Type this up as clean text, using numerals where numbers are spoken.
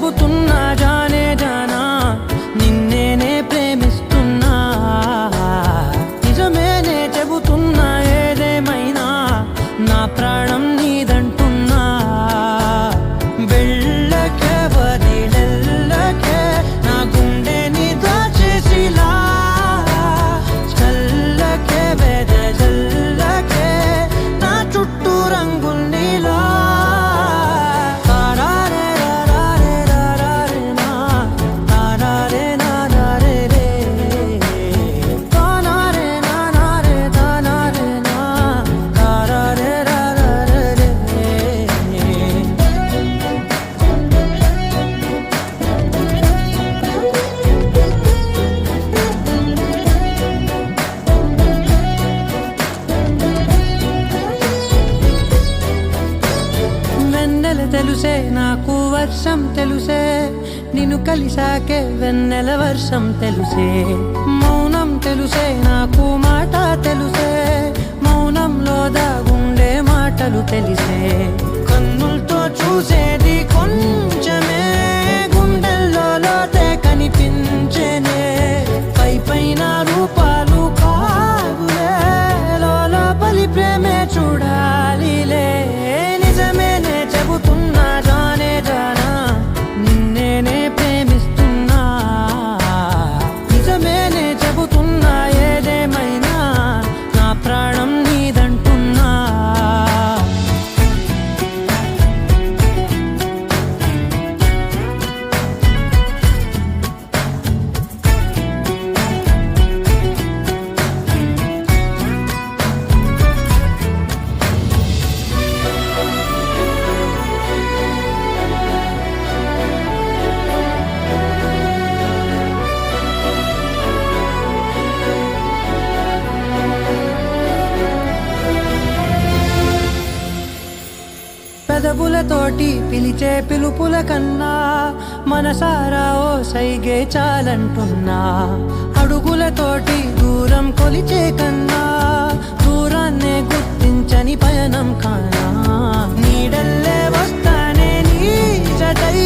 చెబుతున్నా జానే జానా నిన్నేనే ప్రేమిస్తున్నా నిజమేనే చెబుతున్నా ఏదేమైనా నా ప్రాణం నీదంటున్నా వెళ్ళకే వదిలెళ్ళకే నా గుండెని దాచేసిలా చల్లకే వెదజల్లకే నా చుట్టూ రంగుల్నిలా తెలుసే నాకు వర్షం తెలుసే నిన్ను కలిసాకే వెన్నెల వర్షం తెలుసే మౌనం తెలుసే నాకు మాట తెలుసే మౌనంలో దాగుండే మాటలు తెలిసే కన్నులతో చూసేది కొంచెమే గుండెల్లో లోతే కనిపించేనే పై పైన రూపాలు కాదులే లోపలి ప్రేమే చూడాలిలే నిజమేనే చెబుతున్నా జానే జానా నిన్నేనే ప్రేమిస్తున్నా నిజమేనే చెబుతున్నా ఏదేమైనా నా ప్రాణం నీదంటున్నా పెదవులతోటి పిలిచే పిలుపుల కన్నా మనసారా ఓ సైగే చాలంటున్నా అడుగులతోటి దూరం కొలిచే కన్నా దూరాన్నే గుర్తించని పయనం కానా నీడల్లే వస్తానే నీ జతై